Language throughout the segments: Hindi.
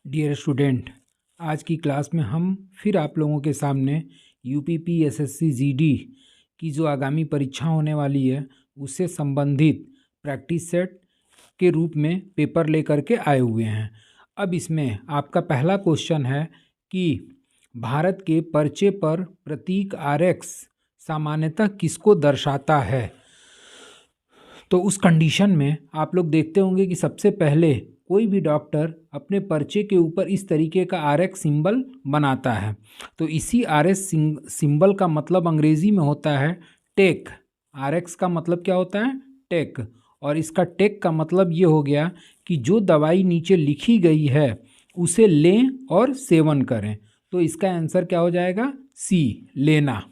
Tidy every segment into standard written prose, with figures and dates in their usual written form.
डियर स्टूडेंट, आज की क्लास में हम फिर आप लोगों के सामने यूपीपी एसएससी जीडी की जो आगामी परीक्षा होने वाली है उससे संबंधित प्रैक्टिस सेट के रूप में पेपर लेकर के आए हुए हैं। अब इसमें आपका पहला क्वेश्चन है कि भारत के पर्चे पर प्रतीक RX सामान्यतः किसको दर्शाता है। तो उस कंडीशन में आप लोग देखते होंगे कि सबसे पहले कोई भी डॉक्टर अपने पर्चे के ऊपर इस तरीके का RX सिंबल बनाता है। तो इसी RX सिंबल का मतलब अंग्रेजी में होता है टेक। RX का मतलब क्या होता है? टेक। और इसका टेक का मतलब ये हो गया कि जो दवाई नीचे लिखी गई है उसे लें और सेवन करें। तो इसका आंसर क्या हो जाएगा? सी, लेना।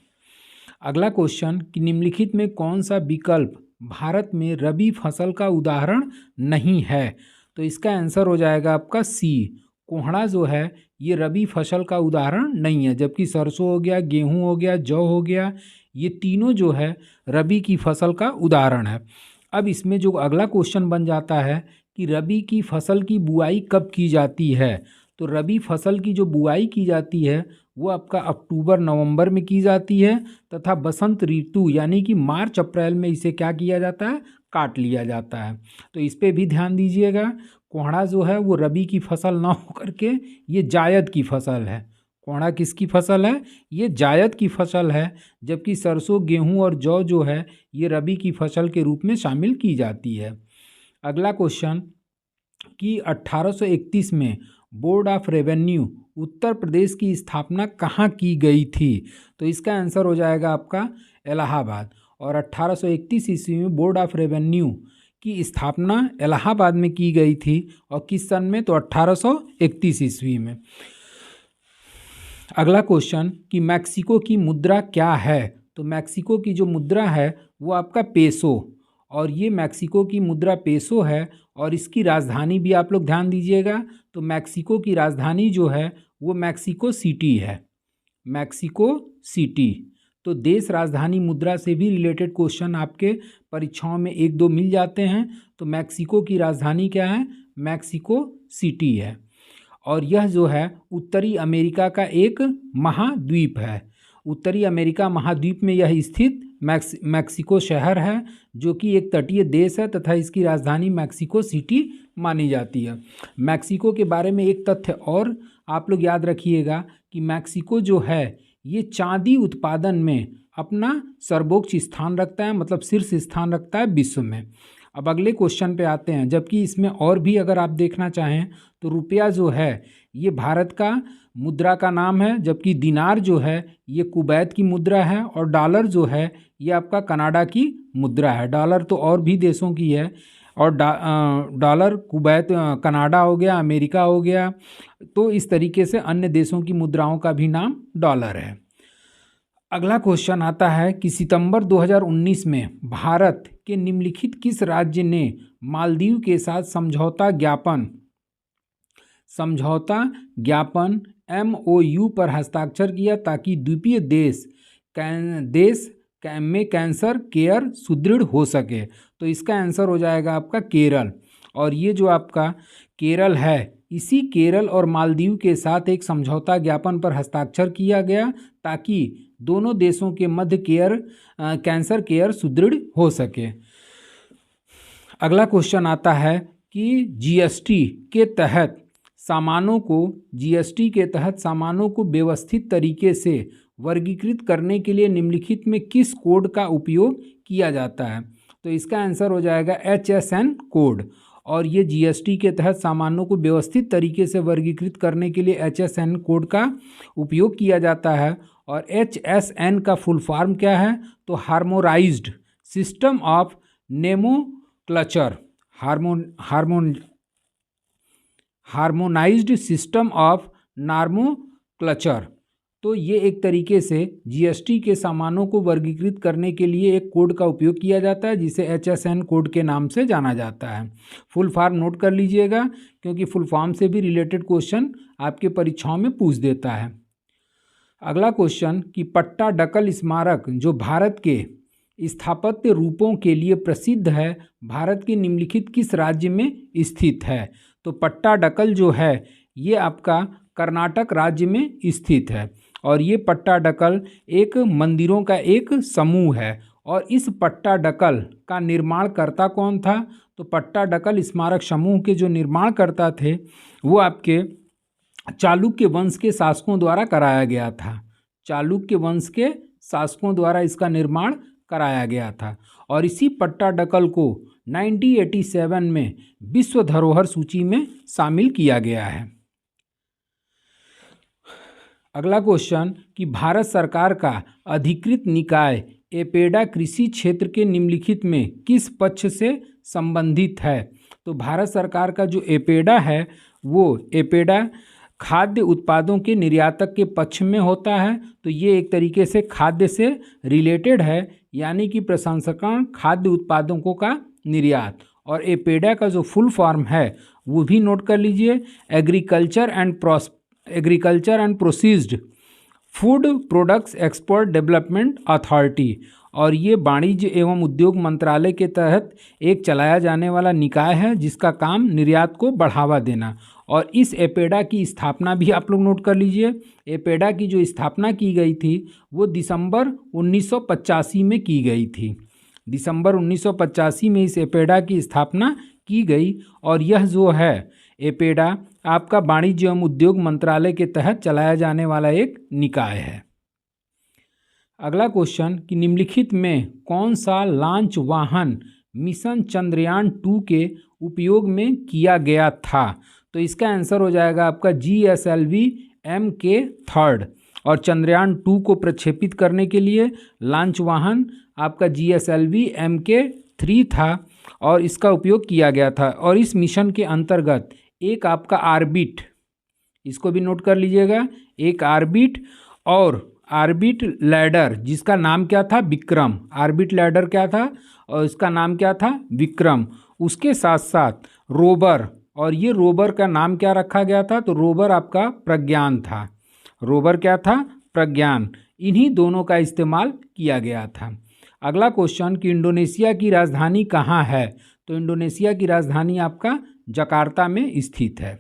अगला क्वेश्चन कि निम्नलिखित में कौन सा विकल्प भारत में रबी फसल का उदाहरण नहीं है। तो इसका आंसर हो जाएगा आपका सी, कोहड़ा जो है ये रबी फसल का उदाहरण नहीं है, जबकि सरसों हो गया, गेहूं हो गया, जौ हो गया, ये तीनों जो है रबी की फसल का उदाहरण है। अब इसमें जो अगला क्वेश्चन बन जाता है कि रबी की फसल की बुआई कब की जाती है। तो रबी फसल की जो बुआई की जाती है वो आपका अक्टूबर नवंबर में की जाती है तथा बसंत ऋतु यानी कि मार्च अप्रैल में इसे क्या किया जाता है? काट लिया जाता है। तो इस पे भी ध्यान दीजिएगा, कोहड़ा जो है वो रबी की फसल ना होकर के ये जायद की फसल है। कोहड़ा किसकी फसल है? ये जायद की फसल है, जबकि सरसों, गेहूं और जौ जो है ये रबी की फसल के रूप में शामिल की जाती है। अगला क्वेश्चन कि 1831 में board of revenue Uttar Pradesh की स्थापना कहाँ की गई थी। तो इसका आंसर हो जाएगा आपका इलाहाबाद। और 1831 ईस्वी में बोर्ड ऑफ रेवेन्यू की स्थापना इलाहाबाद में की गई थी। और किस सन में? तो 1831 ईस्वी में। अगला क्वेश्चन कि मैक्सिको की मुद्रा क्या है। तो मैक्सिको की जो मुद्रा है वो आपका पेसो, और ये मैक्सिको की मुद्रा पेसो है। और इसकी राजधानी भी आप लोग ध्यान दीजिएगा, तो मैक्सिको की राजधानी जो है वो मैक्सिको सिटी है, मैक्सिको सिटी। तो देश राजधानी मुद्रा से भी रिलेटेड क्वेश्चन आपके परीक्षाओं में एक दो मिल जाते हैं। तो मैक्सिको की राजधानी क्या है? मैक्सिको सिटी है। और यह जो है उत्तरी अमेरिका का एक महाद्वीप है। उत्तरी अमेरिका महाद्वीप में यह स्थित मैक्सिको शहर है, जो कि एक तटीय देश है तथा इसकी राजधानी मैक्सिको सिटी मानी जाती है। मैक्सिको के बारे में एक तथ्य और आप लोग याद रखिएगा कि मैक्सिको जो है ये चांदी उत्पादन में अपना सर्वोच्च स्थान रखता है, मतलब शीर्ष स्थान रखता है विश्व में। अब अगले क्वेश्चन पे आते हैं, जबकि इसमें और भी अगर आप देखना चाहें तो रुपया जो है ये भारत का मुद्रा का नाम है, जबकि दिनार जो है ये कुवैत की मुद्रा है, और डॉलर जो है ये आपका कनाडा की मुद्रा है। डॉलर तो और भी देशों की है, और डॉलर कुवैत, कनाडा हो गया, अमेरिका हो गया, तो इस तरीके से अन्य देशों की मुद्राओं का भी नाम डॉलर है। अगला क्वेश्चन आता है कि सितंबर 2019 में भारत के निम्नलिखित किस राज्य ने मालदीव के साथ समझौता ज्ञापन MOU पर हस्ताक्षर किया, ताकि द्वीपीय देश में कैंसर केयर सुदृढ़ हो सके। तो इसका आंसर हो जाएगा आपका केरल। और ये जो आपका केरल है, इसी केरल और मालदीव के साथ एक समझौता ज्ञापन पर हस्ताक्षर किया गया, ताकि दोनों देशों के मध्य कैंसर केयर सुदृढ़ हो सके। अगला क्वेश्चन आता है कि जीएसटी के तहत सामानों को व्यवस्थित तरीके से वर्गीकृत करने के लिए निम्नलिखित में किस कोड का उपयोग किया जाता है। तो इसका आंसर हो जाएगा HSN कोड। और ये जीएसटी के तहत सामानों को व्यवस्थित तरीके से वर्गीकृत करने के लिए HSN कोड का उपयोग किया जाता है। और HSN का फुल फॉर्म क्या है? तो harmonised system of nomenclature, harmonised system of nomenclature. तो ये एक तरीके से जीएसटी के सामानों को वर्गीकृत करने के लिए एक कोड का उपयोग किया जाता है, जिसे HSN कोड के नाम से जाना जाता है। फुल फॉर्म नोट कर लीजिएगा, क्योंकि फुल फॉर्म से भी रिलेटेड क्वेश्चन आपके परीक्षाओं में पूछ देता है। अगला क्वेश्चन कि पट्टाडकल स्मारक जो भारत के स्थापत्य रूपों के लिए प्रसिद्ध है, भारत के निम्नलिखित किस राज्य में स्थित है। तो पट्टाडकल जो है ये आपका कर्नाटक राज्य में स्थित है और ये पट्टाडकल एक मंदिरों का एक समूह है। और इस पट्टाडकल का निर्माणकर्ता कौन था? तो पट्टाडकल स्मारक समूह के जो निर्माणकर्ता थे वो आपके चालुक्य वंश के शासकों द्वारा कराया गया था। चालुक्य वंश के शासकों द्वारा इसका निर्माण कराया गया था और इसी पट्टाडकल को 1987 में विश्व धरोहर सूची में शामिल किया गया है। अगला क्वेश्चन कि भारत सरकार का अधिकृत निकाय एपेडा कृषि क्षेत्र के निम्नलिखित में किस पक्ष से संबंधित है? तो भारत सरकार का जो एपेडा है वो एपेडा खाद्य उत्पादों के निर्यातक के पक्ष में होता है। तो ये एक तरीके से खाद्य से रिलेटेड है, यानी कि प्रसंस्करण खाद्य उत्पादों का निर्यात। और एपेडा का जो फुल फॉर्म है वो भी नोट कर लीजिए, agriculture and processed food products export development authority. और ये वाणिज्य एवं उद्योग मंत्रालय के तहत एक चलाया जाने वाला निकाय है जिसका काम निर्यात को बढ़ावा देना। और इस एपेडा की स्थापना भी आप लोग नोट कर लीजिए। एपेडा की जो स्थापना की गई थी वो दिसंबर 1985 में की गई थी। दिसंबर 1985 में इस एपेडा की स्थापना की गई और यह जो है एपेडा आपका वाणिज्य एवं उद्योग मंत्रालय के तहत चलाया जाने वाला एक निकाय है। अगला क्वेश्चन कि निम्नलिखित में कौन सा लॉन्च वाहन मिशन चंद्रयान 2 के उपयोग में किया गया था? तो इसका आंसर हो जाएगा आपका GSLV MK3। और चंद्रयान 2 को प्रक्षेपित करने के लिए लॉन्च वाहन आपका GSLV MK3 था और इसका उपयोग किया गया था। और इस मिशन के अंतर्गत एक आपका ऑर्बिट, इसको भी नोट कर लीजिएगा, एक ऑर्बिट और ऑर्बिट लैडर जिसका नाम क्या था? विक्रम। ऑर्बिट लैडर क्या था और इसका नाम क्या था? विक्रम। उसके साथ साथ रोबर, और ये रोबर का नाम क्या रखा गया था? तो रोबर आपका प्रज्ञान था। रोबर क्या था? प्रज्ञान। इन्हीं दोनों का इस्तेमाल किया गया था। अगला क्वेश्चन कि इंडोनेशिया की राजधानी कहाँ है? तो इंडोनेशिया की राजधानी आपका जकार्ता में स्थित है।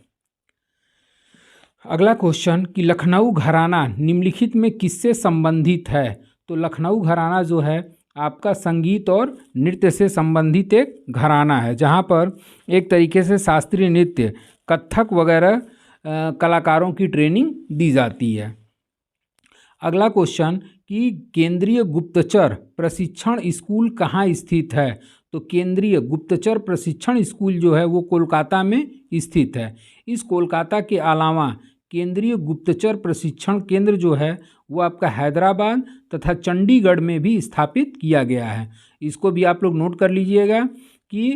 अगला क्वेश्चन कि लखनऊ घराना निम्नलिखित में किससे संबंधित है? तो लखनऊ घराना जो है आपका संगीत और नृत्य से संबंधित एक घराना है जहाँ पर एक तरीके से शास्त्रीय नृत्य, कथक वगैरह कलाकारों की ट्रेनिंग दी जाती है। अगला क्वेश्चन कि केंद्रीय गुप्तचर प्रशिक्षण स्कूल कहाँ स्थित है? तो केंद्रीय गुप्तचर प्रशिक्षण स्कूल जो है वो कोलकाता में स्थित है। इस कोलकाता के अलावा केंद्रीय गुप्तचर प्रशिक्षण केंद्र जो है वो आपका हैदराबाद तथा चंडीगढ़ में भी स्थापित किया गया है। इसको भी आप लोग नोट कर लीजिएगा कि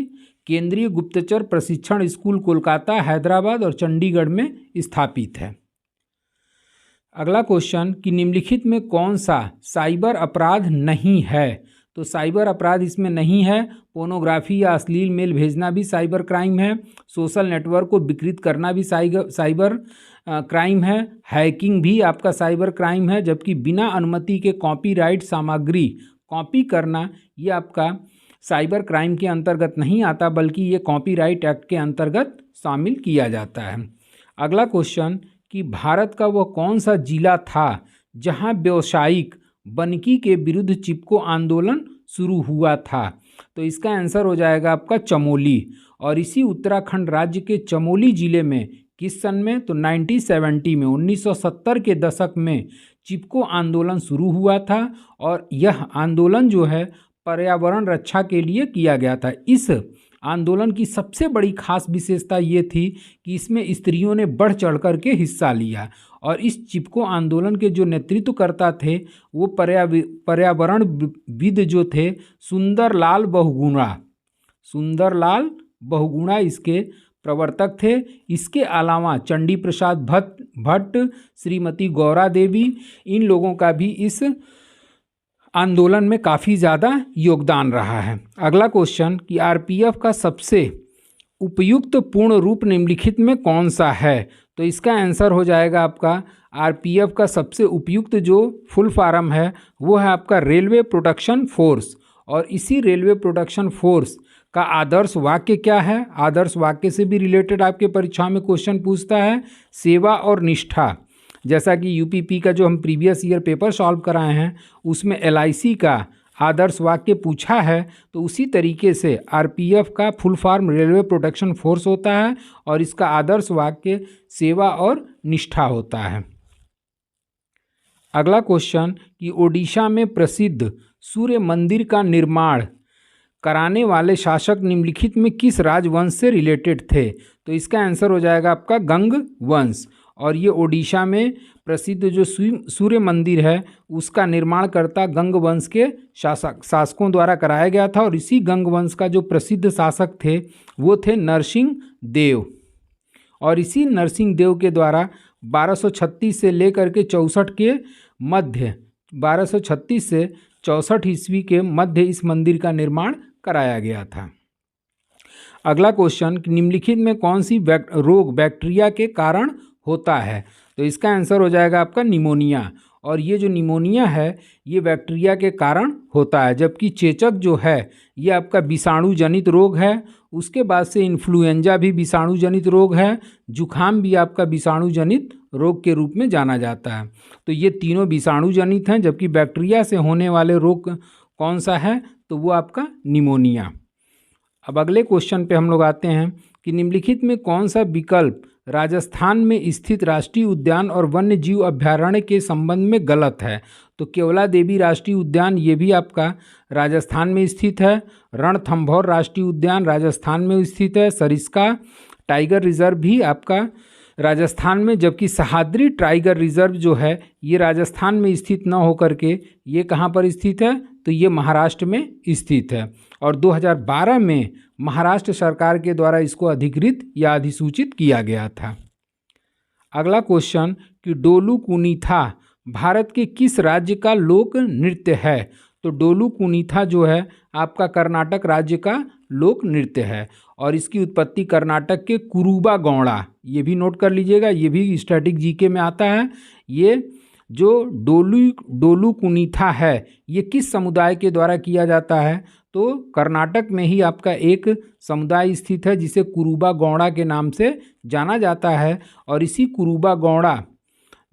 केंद्रीय गुप्तचर प्रशिक्षण स्कूल कोलकाता, हैदराबाद और चंडीगढ़ में स्थापित है। अगला क्वेश्चन कि निम्नलिखित में कौन सा साइबर अपराध नहीं है? तो साइबर अपराध इसमें नहीं है। पोर्नोग्राफी या अश्लील मेल भेजना भी साइबर क्राइम है। सोशल नेटवर्क को विकृत करना भी साइबर क्राइम है। हैकिंग भी आपका साइबर क्राइम है। जबकि बिना अनुमति के कॉपीराइट सामग्री कॉपी करना ये आपका साइबर क्राइम के अंतर्गत नहीं आता, बल्कि ये कॉपीराइट एक्ट के अंतर्गत शामिल किया जाता है। अगला क्वेश्चन कि भारत का वह कौन सा जिला था जहां व्यावसायिक बनकी के विरुद्ध चिपको आंदोलन शुरू हुआ था? तो इसका आंसर हो जाएगा आपका चमोली। और इसी उत्तराखंड राज्य के चमोली जिले में किस सन में? तो 1970 में 1970 के दशक में चिपको आंदोलन शुरू हुआ था और यह आंदोलन जो है पर्यावरण रक्षा के लिए किया गया था। इस आंदोलन की सबसे बड़ी खास विशेषता ये थी कि इसमें स्त्रियों ने बढ़ चढ़ कर के हिस्सा लिया और इस चिपको आंदोलन के जो नेतृत्वकर्ता थे वो पर्यावरणविद जो थे सुंदरलाल बहुगुणा इसके प्रवर्तक थे। इसके अलावा चंडी प्रसाद भट्ट, श्रीमती गौरा देवी, इन लोगों का भी इस आंदोलन में काफ़ी ज़्यादा योगदान रहा है। अगला क्वेश्चन कि आरपीएफ का सबसे उपयुक्त पूर्ण रूप निम्नलिखित में कौन सा है? तो इसका आंसर हो जाएगा आपका आरपीएफ का सबसे उपयुक्त जो फुल फॉर्म है वो है आपका रेलवे प्रोटेक्शन फोर्स। और इसी रेलवे प्रोटेक्शन फोर्स का आदर्श वाक्य क्या है? आदर्श वाक्य से भी रिलेटेड आपके परीक्षा में क्वेश्चन पूछता है। सेवा और निष्ठा, जैसा कि यूपीपी का जो हम प्रीवियस ईयर पेपर सॉल्व कराए हैं उसमें एलआईसी का आदर्श वाक्य पूछा है, तो उसी तरीके से आरपीएफ का full form railway protection force होता है और इसका आदर्श वाक्य सेवा और निष्ठा होता है। अगला क्वेश्चन कि ओडिशा में प्रसिद्ध सूर्य मंदिर का निर्माण कराने वाले शासक निम्नलिखित में किस राजवंश से रिलेटेड थे? तो इसका आंसर हो जाएगा आपका गंग वंश। और ये ओडिशा में प्रसिद्ध जो सूर्य मंदिर है उसका निर्माणकर्ता गंग वंश के शासकों द्वारा कराया गया था। और इसी गंग वंश का जो प्रसिद्ध शासक थे वो थे नरसिंह देव। और इसी नरसिंह देव के द्वारा 1236 से लेकर के 64 के मध्य 1236 से 64 ईस्वी के मध्य इस मंदिर का निर्माण कराया गया था। अगला क्वेश्चन, निम्नलिखित में कौन सी रोग बैक्टीरिया के कारण होता है? तो इसका आंसर हो जाएगा आपका निमोनिया। और ये जो निमोनिया है ये बैक्टीरिया के कारण होता है, जबकि चेचक जो है ये आपका विषाणु जनित रोग है। उसके बाद से इन्फ्लुएंजा भी विषाणु जनित रोग है, जुखाम भी आपका विषाणु जनित रोग के रूप में जाना जाता है। तो ये तीनों विषाणु जनित हैं, जबकि बैक्टीरिया से होने वाले रोग कौन सा है? तो वो आपका निमोनिया। अब अगले क्वेश्चन पे हम लोग आते हैं कि निम्नलिखित में कौन सा विकल्प राजस्थान में स्थित राष्ट्रीय उद्यान और वन्य जीव अभ्यारण्य के संबंध में गलत है? तो केवला देवी राष्ट्रीय उद्यान ये भी आपका राजस्थान में स्थित है। रणथंभौर राष्ट्रीय उद्यान राजस्थान में स्थित है। सरिस्का टाइगर रिजर्व भी आपका राजस्थान में, जबकि सह्याद्री टाइगर रिजर्व जो है ये राजस्थान में स्थित न होकर के ये कहाँ पर स्थित है? तो ये महाराष्ट्र में स्थित है। और 2012 में महाराष्ट्र सरकार के द्वारा इसको अधिकृत या अधिसूचित किया गया था। अगला क्वेश्चन कि डोलू कुनीथा भारत के किस राज्य का लोक नृत्य है? तो डोलू कुनीथा जो है आपका कर्नाटक राज्य का लोक नृत्य है और इसकी उत्पत्ति कर्नाटक के कुरुबा गौड़ा, ये भी नोट कर लीजिएगा, ये भी स्टैटिक जीके में आता है। ये जो डोलू कुनीथा है ये किस समुदाय के द्वारा किया जाता है? तो कर्नाटक में ही आपका एक समुदाय स्थित है जिसे कुरुबा गौड़ा के नाम से जाना जाता है। और इसी कुरुबा गौड़ा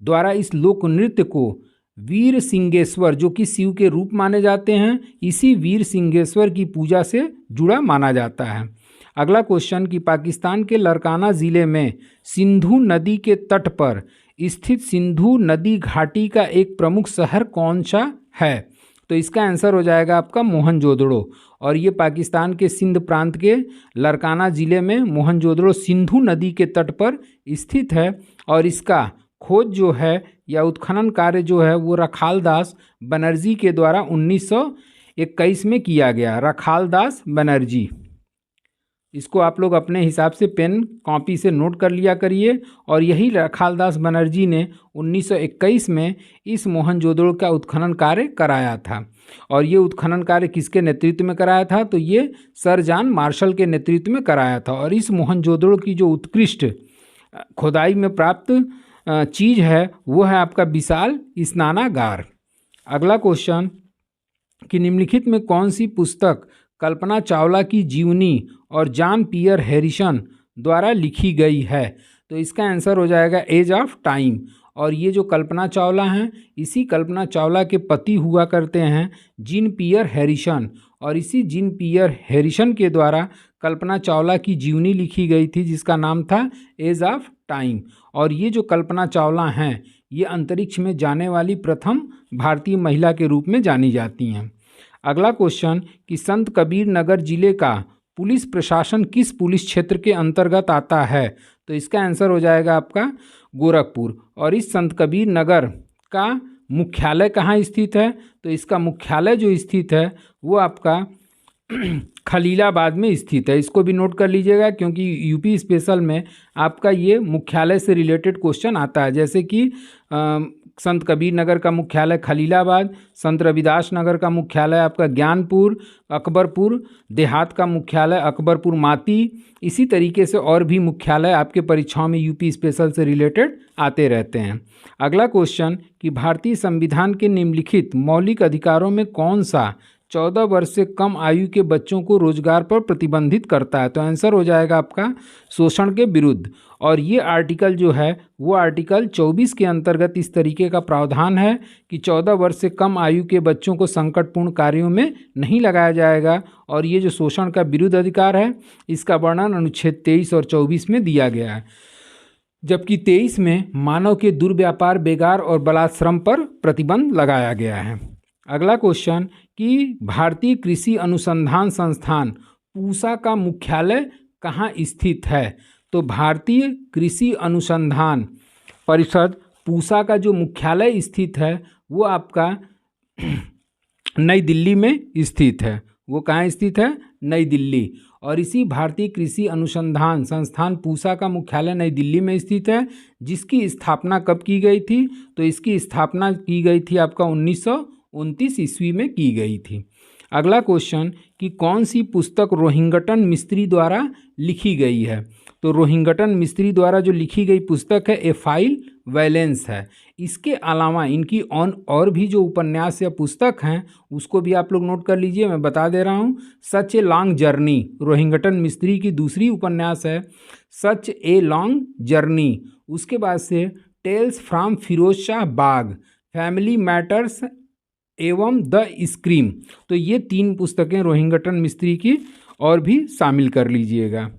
द्वारा इस लोक नृत्य को वीर सिंहेश्वर, जो कि शिव के रूप माने जाते हैं, इसी वीर सिंहेश्वर की पूजा से जुड़ा माना जाता है। अगला क्वेश्चन कि पाकिस्तान के लरकाना ज़िले में सिंधु नदी के तट पर स्थित सिंधु नदी घाटी का एक प्रमुख शहर कौन सा है? तो इसका आंसर हो जाएगा आपका मोहनजोदड़ो। और ये पाकिस्तान के सिंध प्रांत के लरकाना ज़िले में मोहनजोदड़ो सिंधु नदी के तट पर स्थित है। और इसका खोज जो है या उत्खनन कार्य जो है वो रखालदास बनर्जी के द्वारा 1921 में किया गया। रखालदास बनर्जी, इसको आप लोग अपने हिसाब से पेन कॉपी से नोट कर लिया करिए। और यही रखालदास बनर्जी ने 1921 में इस मोहनजोदड़ो का उत्खनन कार्य कराया था। और ये उत्खनन कार्य किसके नेतृत्व में कराया था? तो ये सर जॉन मार्शल के नेतृत्व में कराया था। और इस मोहनजोदड़ो की जो उत्कृष्ट खुदाई में प्राप्त चीज़ है वो है आपका विशाल स्नानागार। अगला क्वेश्चन कि निम्नलिखित में कौन सी पुस्तक कल्पना चावला की जीवनी और जॉन पियर हैरिसन द्वारा लिखी गई है? तो इसका आंसर हो जाएगा एज ऑफ टाइम। और ये जो कल्पना चावला हैं इसी कल्पना चावला के पति हुआ करते हैं जीन पियर हैरिसन। और इसी जीन पियर हैरिसन के द्वारा कल्पना चावला की जीवनी लिखी गई थी जिसका नाम था एज ऑफ टाइम। और ये जो कल्पना चावला हैं ये अंतरिक्ष में जाने वाली प्रथम भारतीय महिला के रूप में जानी जाती हैं। अगला क्वेश्चन कि संत कबीर नगर जिले का पुलिस प्रशासन किस पुलिस क्षेत्र के अंतर्गत आता है? तो इसका आंसर हो जाएगा आपका गोरखपुर। और इस संत कबीर नगर का मुख्यालय कहाँ स्थित है? तो इसका मुख्यालय जो स्थित है वो आपका खलीलाबाद में स्थित है। इसको भी नोट कर लीजिएगा क्योंकि यूपी स्पेशल में आपका ये मुख्यालय से रिलेटेड क्वेश्चन आता है। जैसे कि संत कबीर नगर का मुख्यालय खलीलाबाद, संत रविदास नगर का मुख्यालय आपका ज्ञानपुर, अकबरपुर देहात का मुख्यालय अकबरपुर माती। इसी तरीके से और भी मुख्यालय आपके परीक्षाओं में यूपी स्पेशल से रिलेटेड आते रहते हैं। अगला क्वेश्चन कि भारतीय संविधान के निम्नलिखित मौलिक अधिकारों में कौन सा 14 वर्ष से कम आयु के बच्चों को रोजगार पर प्रतिबंधित करता है। तो आंसर हो जाएगा आपका शोषण के विरुद्ध। और ये आर्टिकल जो है वो आर्टिकल 24 के अंतर्गत इस तरीके का प्रावधान है कि 14 वर्ष से कम आयु के बच्चों को संकटपूर्ण कार्यों में नहीं लगाया जाएगा। और ये जो शोषण का विरुद्ध अधिकार है इसका वर्णन अनुच्छेद 23 और 24 में दिया गया है, जबकि 23 में मानव के दुर्व्यापार, बेगार और बलात्श्रम पर प्रतिबंध लगाया गया है। अगला क्वेश्चन कि भारतीय कृषि अनुसंधान संस्थान पूसा का मुख्यालय कहाँ स्थित है? तो भारतीय कृषि अनुसंधान परिषद पूसा का जो मुख्यालय स्थित है वो आपका नई दिल्ली में स्थित है। वो कहाँ स्थित है? नई दिल्ली। और इसी भारतीय कृषि अनुसंधान संस्थान पूसा का मुख्यालय नई दिल्ली में स्थित है, जिसकी स्थापना कब की गई थी? तो इसकी स्थापना की गई थी आपका 1929 ईस्वी में की गई थी। अगला क्वेश्चन कि कौन सी पुस्तक रोहिंग्टन मिस्त्री द्वारा लिखी गई है? तो रोहिंग्टन मिस्त्री द्वारा जो लिखी गई पुस्तक है ए फाइल वैलेंस है। इसके अलावा इनकी और भी जो उपन्यास या पुस्तक हैं उसको भी आप लोग नोट कर लीजिए, मैं बता दे रहा हूँ। सच ए लॉन्ग जर्नी रोहिंग्टन मिस्त्री की दूसरी उपन्यास है, सच ए लॉन्ग जर्नी। उसके बाद से tales from Firoz Shah Bagh, family matters एवं द स्क्रीम। तो ये 3 पुस्तकें रोहिंग्टन मिस्त्री की और भी शामिल कर लीजिएगा।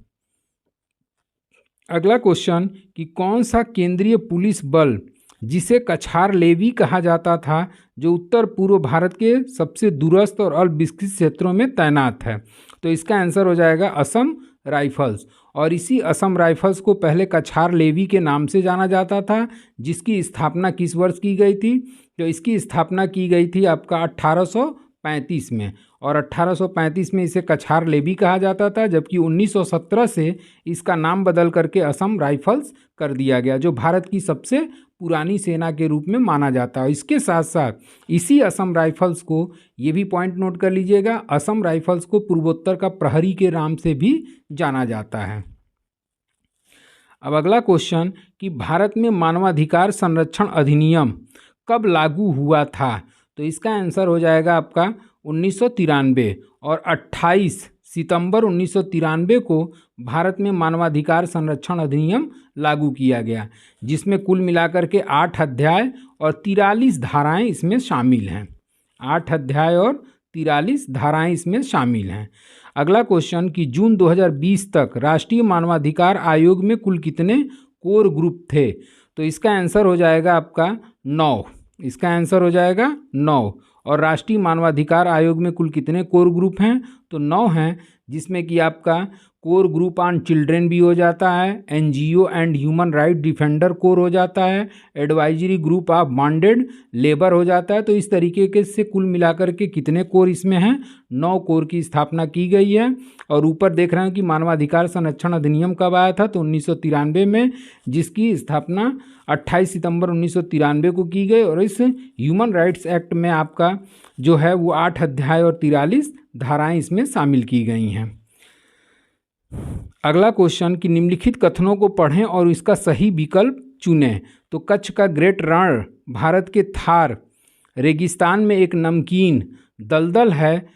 अगला क्वेश्चन कि कौन सा केंद्रीय पुलिस बल जिसे कछार लेवी कहा जाता था जो उत्तर पूर्व भारत के सबसे दूरस्थ और अल्पविकसित क्षेत्रों में तैनात है? तो इसका आंसर हो जाएगा असम राइफल्स। और इसी असम राइफल्स को पहले कछार लेवी के नाम से जाना जाता था, जिसकी स्थापना किस वर्ष की गई थी? तो इसकी स्थापना की गई थी आपका 1835 में। और 1835 में इसे कछार लेवी कहा जाता था, जबकि 1917 से इसका नाम बदल करके असम राइफल्स कर दिया गया, जो भारत की सबसे पुरानी सेना के रूप में माना जाता है। इसके साथ साथ इसी असम राइफल्स को, ये भी पॉइंट नोट कर लीजिएगा, असम राइफल्स को पूर्वोत्तर का प्रहरी के नाम से भी जाना जाता है। अब अगला क्वेश्चन कि भारत में मानवाधिकार संरक्षण अधिनियम कब लागू हुआ था? तो इसका आंसर हो जाएगा आपका 1993। और 28 सितंबर 1993 को भारत में मानवाधिकार संरक्षण अधिनियम लागू किया गया, जिसमें कुल मिलाकर के 8 अध्याय और 43 धाराएं इसमें शामिल हैं। 8 अध्याय और 43 धाराएं इसमें शामिल हैं। अगला क्वेश्चन कि जून 2020 तक राष्ट्रीय मानवाधिकार आयोग में कुल कितने कोर ग्रुप थे? तो इसका आंसर हो जाएगा आपका 9। इसका आंसर हो जाएगा 9। और राष्ट्रीय मानवाधिकार आयोग में कुल कितने कोर ग्रुप हैं? तो 9 हैं, जिसमें कि आपका कोर ग्रुप ऑन चिल्ड्रेन भी हो जाता है, NGO and human right defender core हो जाता है, advisory group of bonded labour हो जाता है। तो इस तरीके के से कुल मिलाकर के कितने कोर इसमें हैं? 9 कोर की स्थापना की गई है। और ऊपर देख रहे हैं कि मानवाधिकार संरक्षण अधिनियम कब आया था? तो 1993 में, जिसकी स्थापना 28 सितंबर 1993 को की गई। और इस ह्यूमन राइट्स एक्ट में आपका जो है वो 8 अध्याय और 43 धाराएं इसमें शामिल की गई हैं। अगला क्वेश्चन कि निम्नलिखित कथनों को पढ़ें और इसका सही विकल्प चुनें। तो कच्छ का ग्रेट रण भारत के थार रेगिस्तान में एक नमकीन दलदल है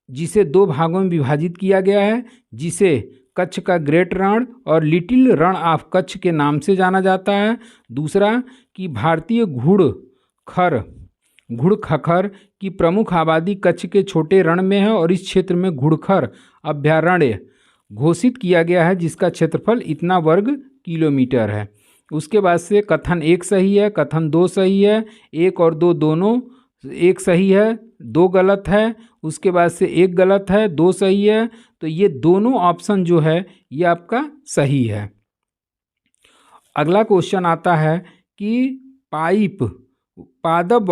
जिसे 2 भागों में विभाजित किया गया है, जिसे कच्छ का ग्रेट रण और लिटिल रण ऑफ कच्छ के नाम से जाना जाता है। दूसरा कि भारतीय घुड़खर की प्रमुख आबादी कच्छ के छोटे रण में है और इस क्षेत्र में घुड़खर अभयारण्य घोषित किया गया है, जिसका क्षेत्रफल इतना वर्ग किलोमीटर है। उसके बाद से कथन 1 सही है, कथन 2 सही है, 1 और 2 दोनों 1 सही है, 2 गलत है। उसके बाद से 1 गलत है, 2 सही है। तो ये दोनों ऑप्शन जो है ये आपका सही है। अगला क्वेश्चन आता है कि पादप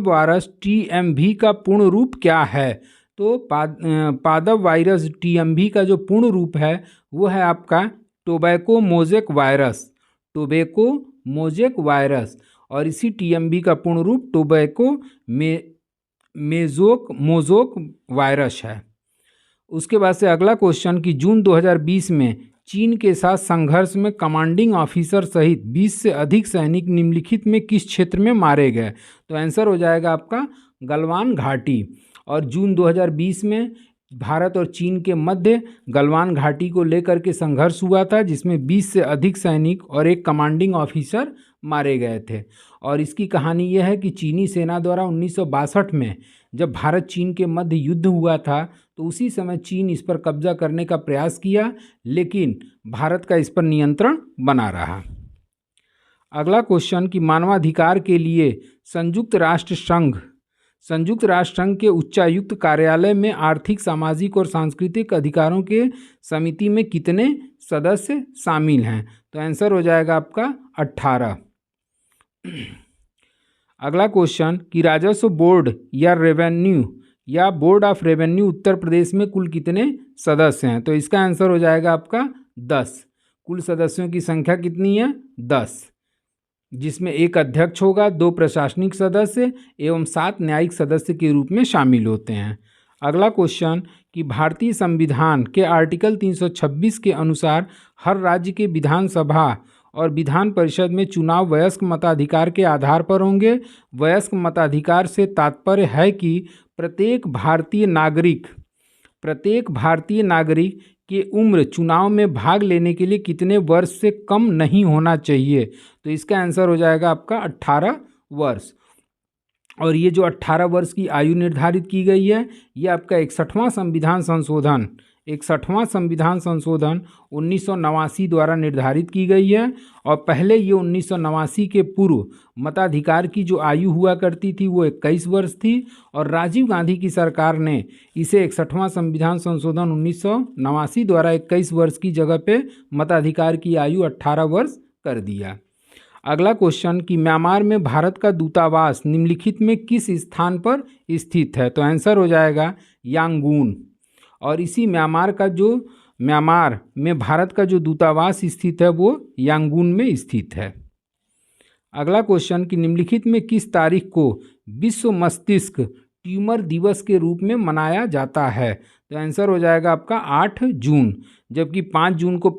वायरस टीएमवी का पूर्ण रूप क्या है? तो पादप वायरस टीएमवी का जो पूर्ण रूप है वो है आपका टोबैको मोज़ेक वायरस। और इसी टीएमवी का पूर्ण रूप टोबैको मोज़ोक वायरस है। उसके बाद से अगला क्वेश्चन कि जून 2020 में चीन के साथ संघर्ष में कमांडिंग ऑफिसर सहित 20 से अधिक सैनिक निम्नलिखित में किस क्षेत्र में मारे गए? तो आंसर हो जाएगा आपका गलवान घाटी। और जून 2020 में भारत और चीन के मध्य गलवान घाटी को लेकर के संघर्ष हुआ था, जिसमें 20 से अधिक सैनिक और एक कमांडिंग ऑफिसर मारे गए थे। और इसकी कहानी यह है कि चीनी सेना द्वारा 1962 में जब भारत चीन के मध्य युद्ध हुआ था तो उसी समय चीन इस पर कब्जा करने का प्रयास किया, लेकिन भारत का इस पर नियंत्रण बना रहा। अगला क्वेश्चन कि मानवाधिकार के लिए संयुक्त राष्ट्र संघ के उच्चायुक्त कार्यालय में आर्थिक, सामाजिक और सांस्कृतिक अधिकारों के समिति में कितने सदस्य शामिल हैं? तो आंसर हो जाएगा आपका 18। अगला क्वेश्चन कि राजस्व बोर्ड या board of revenue Uttar Pradesh में कुल कितने सदस्य हैं? तो इसका आंसर हो जाएगा आपका 10। कुल सदस्यों की संख्या कितनी है? 10, जिसमें एक अध्यक्ष होगा, 2 प्रशासनिक सदस्य एवं 7 न्यायिक सदस्य के रूप में शामिल होते हैं। अगला क्वेश्चन कि भारतीय संविधान के आर्टिकल 326 के अनुसार हर राज्य के विधानसभा और विधान परिषद में चुनाव वयस्क मताधिकार के आधार पर होंगे। वयस्क मताधिकार से तात्पर्य है कि प्रत्येक भारतीय नागरिक की उम्र चुनाव में भाग लेने के लिए कितने वर्ष से कम नहीं होना चाहिए? तो इसका आंसर हो जाएगा आपका 18 वर्ष। और ये जो 18 वर्ष की आयु निर्धारित की गई है, ये आपका 61वां संविधान संशोधन 1989 द्वारा निर्धारित की गई है। और पहले ये 1989 के पूर्व मताधिकार की जो आयु हुआ करती थी वो 21 वर्ष थी, और राजीव गांधी की सरकार ने इसे 61वां संविधान संशोधन 1989 द्वारा 21 वर्ष की जगह पे मताधिकार की आयु 18 वर्ष कर दिया। अगला क्वेश्चन कि म्यांमार में भारत का दूतावास निम्नलिखित में किस स्थान पर स्थित है? तो आंसर हो जाएगा यांगून। और इसी म्यांमार में भारत का जो दूतावास स्थित है वो यांगून में स्थित है। अगला क्वेश्चन कि निम्नलिखित में किस तारीख को विश्व मस्तिष्क ट्यूमर दिवस के रूप में मनाया जाता है? तो आंसर हो जाएगा आपका 8 जून, जबकि 5 जून को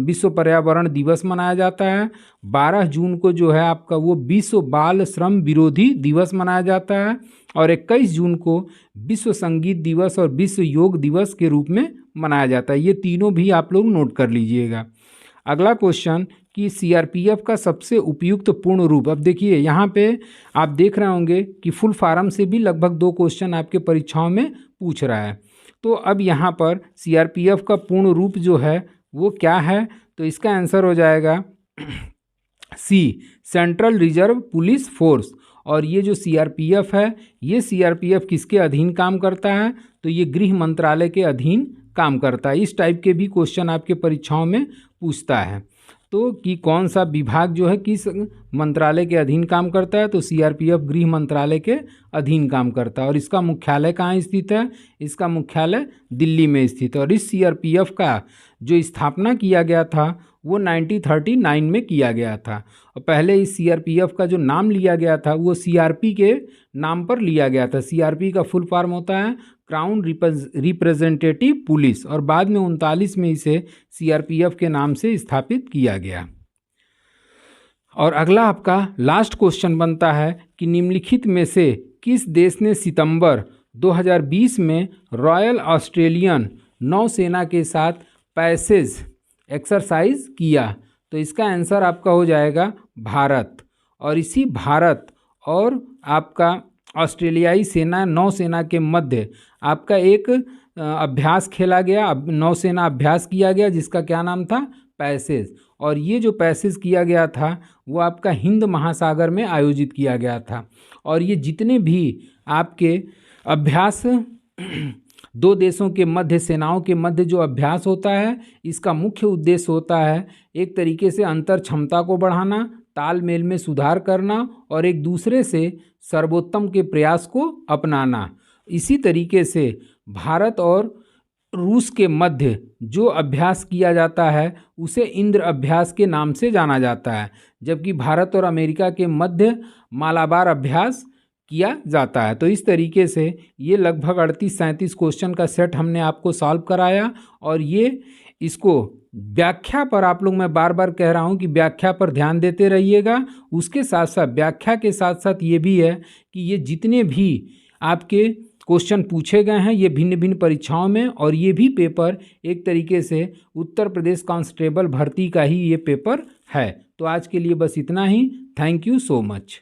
विश्व पर्यावरण दिवस मनाया जाता है। 12 जून को जो है आपका वो विश्व बाल श्रम विरोधी दिवस मनाया जाता है, और 21 जून को विश्व संगीत दिवस और विश्व योग दिवस के रूप में मनाया जाता है। ये तीनों भी आप लोग नोट कर लीजिएगा। अगला क्वेश्चन कि सीआरपीएफ का सबसे उपयुक्त पूर्ण रूप। अब देखिए यहाँ पे आप देख रहे होंगे कि फुल फॉर्म से भी लगभग 2 क्वेश्चन आपके परीक्षाओं में पूछ रहा है। तो अब यहाँ पर सीआरपीएफ का पूर्ण रूप जो है वो क्या है? तो इसका आंसर हो जाएगा सी, सेंट्रल रिजर्व पुलिस फोर्स। और ये जो सीआरपीएफ है, ये सीआरपीएफ किसके अधीन काम करता है? तो ये गृह मंत्रालय के अधीन काम करता है। इस टाइप के भी क्वेश्चन आपके परीक्षाओं में पूछता है। तो कि कौन सा विभाग जो है किस मंत्रालय के अधीन काम करता है? तो सीआरपीएफ गृह मंत्रालय के अधीन काम करता है। और इसका मुख्यालय कहाँ स्थित है? इसका मुख्यालय दिल्ली में स्थित है। और इस सीआरपीएफ का जो स्थापना किया गया था वो 1939 में किया गया था। और पहले इस सीआरपीएफ का जो नाम लिया गया था वो सीआरपी के नाम पर लिया गया था। सीआरपी का फुल फॉर्म होता है क्राउन रिप्रेजेंटेटिव पुलिस, और बाद में 39 में इसे सीआरपीएफ के नाम से स्थापित किया गया। और अगला आपका लास्ट क्वेश्चन बनता है कि निम्नलिखित में से किस देश ने सितंबर 2020 में रॉयल ऑस्ट्रेलियन नौसेना के साथ पैसेज एक्सरसाइज किया? तो इसका आंसर आपका हो जाएगा भारत। और इसी भारत और आपका ऑस्ट्रेलियाई नौसेना के मध्य आपका एक अभ्यास खेला गया, नौसेना अभ्यास किया गया, जिसका क्या नाम था? पैसेज। और ये जो पैसेज किया गया था वो आपका हिंद महासागर में आयोजित किया गया था। और ये जितने भी आपके अभ्यास 2 देशों के मध्य, सेनाओं के मध्य जो अभ्यास होता है, इसका मुख्य उद्देश्य होता है एक तरीके से अंतर क्षमता को बढ़ाना, तालमेल में सुधार करना और एक दूसरे से सर्वोत्तम के प्रयास को अपनाना। इसी तरीके से भारत और रूस के मध्य जो अभ्यास किया जाता है उसे इंद्र अभ्यास के नाम से जाना जाता है, जबकि भारत और अमेरिका के मध्य मालाबार अभ्यास किया जाता है। तो इस तरीके से ये लगभग 38-37 क्वेश्चन का सेट हमने आपको सॉल्व कराया। और ये इसको व्याख्या पर आप लोग, मैं बार बार कह रहा हूँ कि व्याख्या पर ध्यान देते रहिएगा। उसके साथ साथ व्याख्या के साथ साथ ये भी है कि ये जितने भी आपके क्वेश्चन पूछे गए हैं ये भिन्न भिन्न परीक्षाओं में, और ये भी पेपर एक तरीके से उत्तर प्रदेश कांस्टेबल भर्ती का ही ये पेपर है। तो आज के लिए बस इतना ही। Thank you so much.